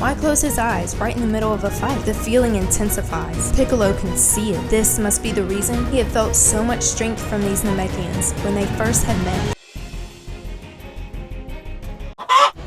Why close his eyes right in the middle of a fight? The feeling intensifies. Piccolo can see it. This must be the reason he had felt so much strength from these Namekians when they first had met.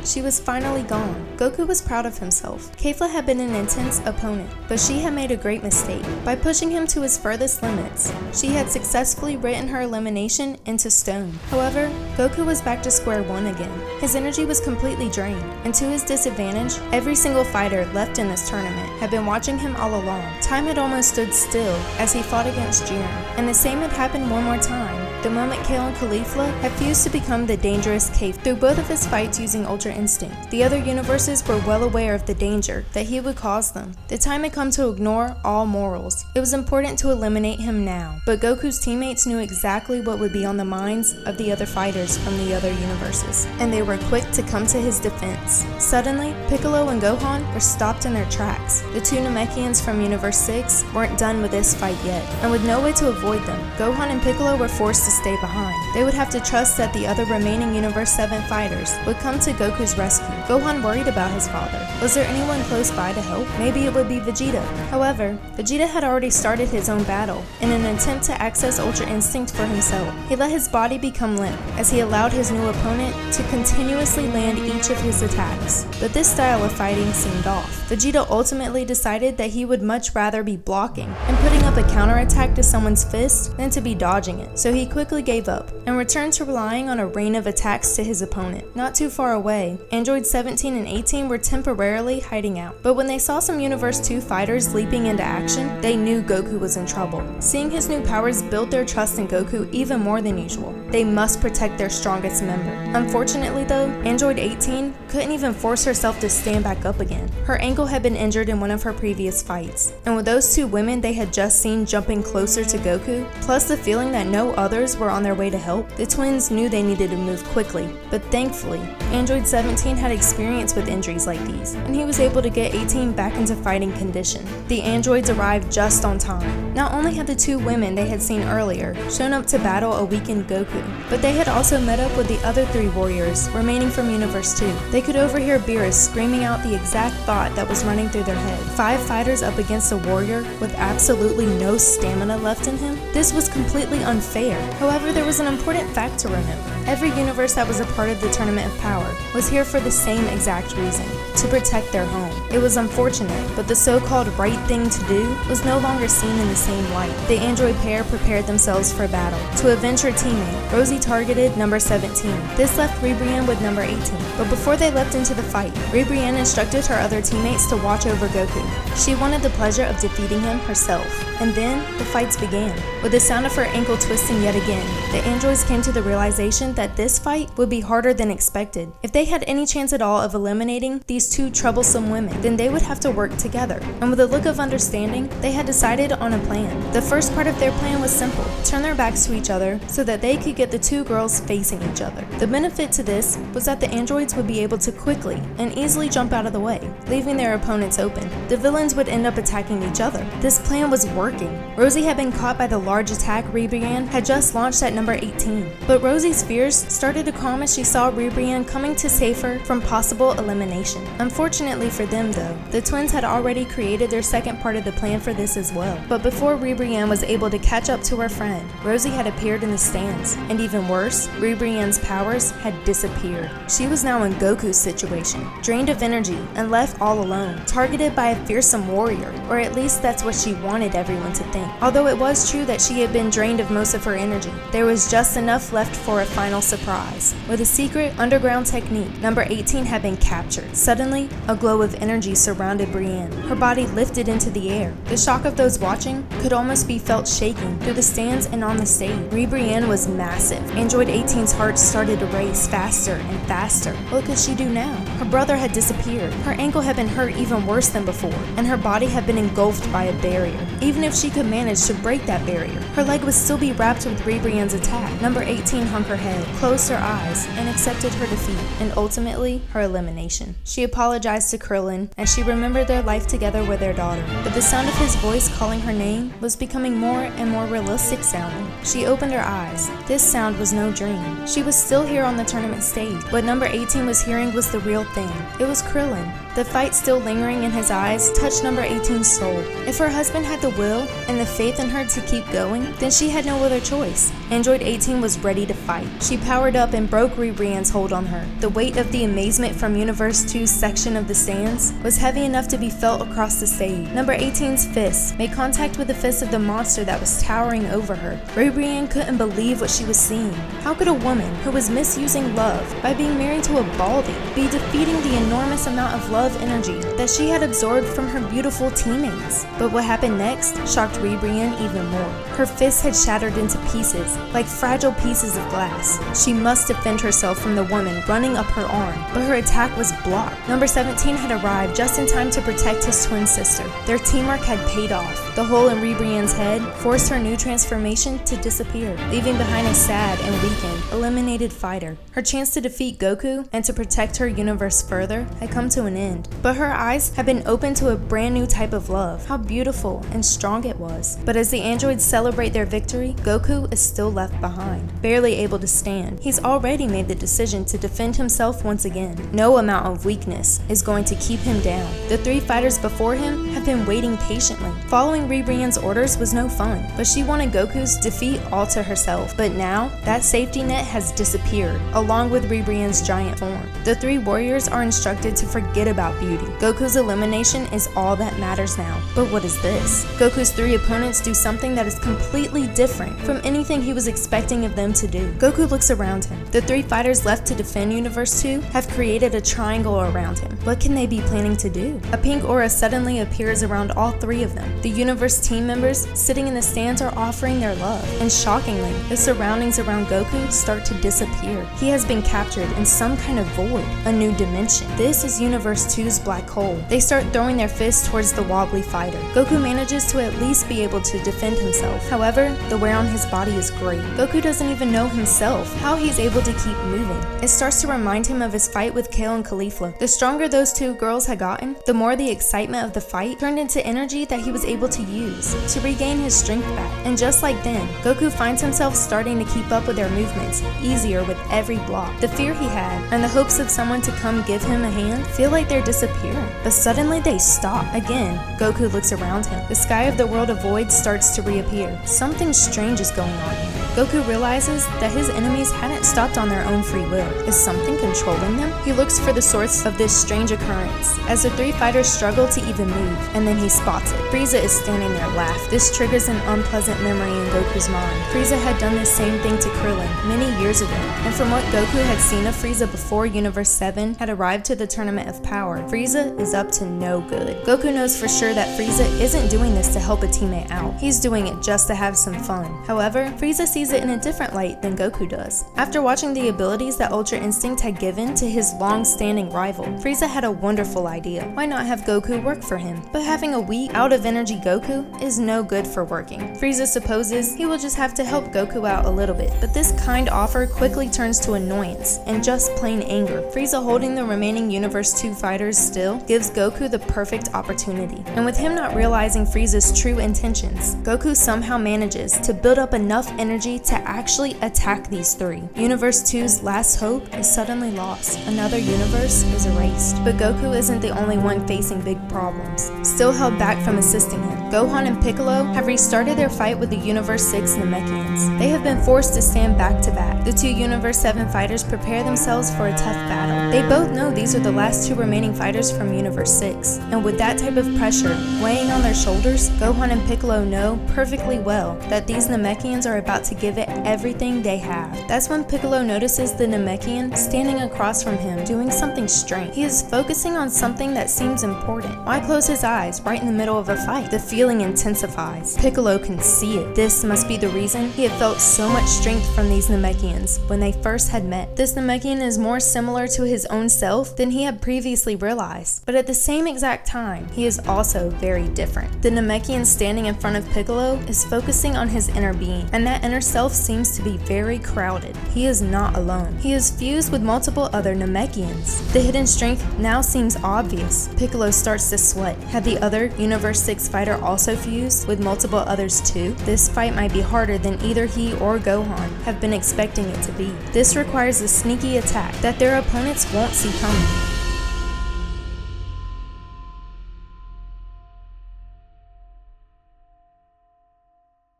She was finally gone. Goku was proud of himself. Kefla had been an intense opponent, but she had made a great mistake. By pushing him to his furthest limits, she had successfully written her elimination into stone. However, Goku was back to square one again. His energy was completely drained, and to his disadvantage, every single fighter left in this tournament had been watching him all along. Time had almost stood still as he fought against Jiren, and the same had happened one more time. The moment Kale and Caulifla had fused to become the dangerous Kef through both of his fights using Ultra Instinct. The other universes were well aware of the danger that he would cause them. The time had come to ignore all morals. It was important to eliminate him now, but Goku's teammates knew exactly what would be on the minds of the other fighters from the other universes, and they were quick to come to his defense. Suddenly, Piccolo and Gohan were stopped in their tracks. The two Namekians from Universe 6 weren't done with this fight yet, and with no way to avoid them, Gohan and Piccolo were forced to stay behind. They would have to trust that the other remaining Universe 7 fighters would come to Goku's rescue. Gohan worried about his father. Was there anyone close by to help? Maybe it would be Vegeta. However, Vegeta had already started his own battle in an attempt to access Ultra Instinct for himself. He let his body become limp as he allowed his new opponent to continuously land each of his attacks. But this style of fighting seemed off. Vegeta ultimately decided that he would much rather be blocking and putting up a counterattack to someone's fist than to be dodging it, so he quickly gave up and returned to relying on a rain of attacks to his opponent. Not too far away, Androids 17 and 18 were temporarily hiding out, but when they saw some Universe 2 fighters leaping into action, they knew Goku was in trouble. Seeing his new powers built their trust in Goku even more than usual. They must protect their strongest member. Unfortunately though, Android 18 couldn't even force herself to stand back up again. Her ankle had been injured in one of her previous fights, and with those two women they had just seen jumping closer to Goku, plus the feeling that no others were on their way to help, the twins knew they needed to move quickly. But thankfully, Android 17 had experience with injuries like these, and he was able to get 18 back into fighting condition. The androids arrived just on time. Not only had the two women they had seen earlier shown up to battle a weakened Goku, but they had also met up with the other three warriors remaining from Universe 2. They could overhear Beerus screaming out the exact thought that was running through their head. 5 fighters up against a warrior with absolutely no stamina left in him? This was completely unfair. However, there was an important fact to remember. Every universe that was a part of the Tournament of Power was here for the same exact reason, to protect their home. It was unfortunate, but the so-called right thing to do was no longer seen in the same light. The android pair prepared themselves for battle. To avenge her teammate, Rosie targeted number 17. This left Ribrianne with number 18. But before they leapt into the fight, Ribrianne instructed her other teammates to watch over Goku. She wanted the pleasure of defeating him herself. And then, the fights began. With the sound of her ankle twisting yet again, the androids came to the realization that this fight would be harder than expected. If they had any chance at all of eliminating these two troublesome women, then they would have to work together. And with a look of understanding, they had decided on a plan. The first part of their plan was simple: turn their backs to each other so that they could get the two girls facing each other. The benefit to this was that the androids would be able to quickly and easily jump out of the way, leaving their opponents open. The villains would end up attacking each other. This plan was working. Rosie had been caught by the large attack Ribrianne had just launched at number 18. But Rosie's fears started to calm as she saw Ribrianne coming to save her from possible elimination. Unfortunately for them though, the twins had already created their second part of the plan for this as well. But before Ribrianne was able to catch up to her friend, Rosie had appeared in the stands. And even worse, Ribrianne's powers had disappeared. She was now in Goku's situation, drained of energy and left all alone, targeted by a fearsome warrior, or at least that's what she wanted everyone to think. Although it was true that she had been drained of most of her energy, there was just enough left for a final surprise. With a secret underground technique, number 18 had been captured. Suddenly, a glow of energy surrounded Brienne. Her body lifted into the air. The shock of those watching could almost be felt shaking through the stands and on the stage. Brienne was massive. Android 18's heart started to race faster and faster. What could she do now? Her brother had disappeared. Her ankle had been hurt even worse than before, and her body had been engulfed by a barrier. Even if she could manage to break that barrier, her leg would still be wrapped with Ribrianne's attack. Number 18 hung her head, closed her eyes, and accepted her defeat. And ultimately, her elimination. She apologized to Krillin, and she remembered their life together with their daughter. But the sound of his voice calling her name was becoming more and more realistic sounding. She opened her eyes. This sound was no dream. She was still here on the tournament stage. What number 18 was hearing was the real thing. It was Krillin. The fight still lingering in his eyes touched number 18's soul. If her husband had the will and the faith in her to keep going, then she had no other choice. Android 18 was ready to fight. She powered up and broke Ribrianne's hold on her. The weight of the amazement from Universe 2's section of the stands was heavy enough to be felt across the stage. Number 18's fist made contact with the fist of the monster that was towering over her. Ribrianne couldn't believe what she was seeing. How could a woman who was misusing love by being married to a Baldy be defeating the enormous amount of love energy that she had absorbed from her beautiful teammates? But what happened next shocked Ribrianne even more. Her fist had shattered into pieces, like fragile pieces of glass. She must defend herself from the woman running up her arm, but her attack was blocked. Number 17 had arrived just in time to protect his twin sister. Their teamwork had paid off. The hole in Ribrianne's head forced her new transformation to disappear, leaving behind a sad and weakened, eliminated fighter. Her chance to defeat Goku and to protect her universe further had come to an end, but her eyes had been opened to a brand new type of love. How beautiful and strong it was. But as the androids celebrate their victory, Goku is still left behind, barely able to stand. He's already made the decision to defend himself once again. No amount of weakness is going to keep him down. The three fighters before him have been waiting patiently. Following Ribrianne's orders was no fun, but she wanted Goku's defeat all to herself. But now, that safety net has disappeared, along with Ribrianne's giant form. The three warriors are instructed to forget about beauty. Goku's elimination is all that matters now. But what is this? Goku's three opponents do something that is completely different from anything he was expecting of them to do. Goku looks around him. The three fighters left to defend Universe 2 have created a triangle around him. What can they be planning to do? A pink aura suddenly appears around all three of them. The Universe team members sitting in the stands are offering their love, and shockingly, the surroundings around Goku start to disappear. He has been captured in some kind of void, a new dimension. This is Universe 2's black hole. They start throwing their fists towards the wobbly fighter. Goku manages to at least be able to defend himself. However, the wear on his body is great. Goku doesn't even know himself how he's able to keep moving. It starts to remind him of his fight with Kale and Caulifla. The stronger those two girls had gotten, the more the excitement of the fight turned into energy that he was able to use to regain his strength back. And just like then, Goku finds himself starting to keep up with their movements easier with every block. The fear he had and the hopes of someone to come give him a hand feel like they're disappearing. But suddenly they stop. Again, Goku looks around him. The sky of the world of void starts to reappear. Something strange is going on here. Goku realizes that his enemies hadn't stopped on their own free will. Is something controlling them? He looks for the source of this strange occurrence as the three fighters struggle to even move, and then he spots it. Frieza is standing there laughing. This triggers an unpleasant memory in Goku's mind. Frieza had done the same thing to Krillin many years ago, and from what Goku had seen of Frieza before Universe 7 had arrived to the Tournament of Power, Frieza is up to no good. Goku knows for sure that Frieza isn't doing this to help a teammate out. He's doing it just to have some fun. However, Frieza sees it in a different light than Goku does. After watching the abilities that Ultra Instinct had given to his long-standing rival, Frieza had a wonderful idea. Why not have Goku work for him? But having a weak, out-of-energy Goku is no good for working. Frieza supposes he will just have to help Goku out a little bit, but this kind offer quickly turns to annoyance and just plain anger. Frieza holding the remaining Universe 2 fighters still gives Goku the perfect opportunity. And with him not realizing Frieza's true intentions, Goku somehow manages to build up enough energy to actually attack these three. Universe 2's last hope is suddenly lost. Another universe is erased. But Goku isn't the only one facing big problems. Still held back from assisting him, Gohan and Piccolo have restarted their fight with the Universe 6 Namekians. They have been forced to stand back to back. The two Universe 7 fighters prepare themselves for a tough battle. They both know these are the last two remaining fighters from Universe 6. And with that type of pressure weighing on their shoulders, Gohan and Piccolo know perfectly well that these Namekians are about to give it everything they have. That's when Piccolo notices the Namekian standing across from him doing something strange. He is focusing on something that seems important. Why close his eyes right in the middle of a fight? The feeling intensifies. Piccolo can see it. This must be the reason he had felt so much strength from these Namekians when they first had met. This Namekian is more similar to his own self than he had previously realized, but at the same exact time, he is also very different. The Namekian standing in front of Piccolo is focusing on his inner being, and that inner himself seems to be very crowded. He is not alone. He is fused with multiple other Namekians. The hidden strength now seems obvious. Piccolo starts to sweat. Had the other Universe 6 fighter also fused with multiple others too? This fight might be harder than either he or Gohan have been expecting it to be. This requires a sneaky attack that their opponents won't see coming.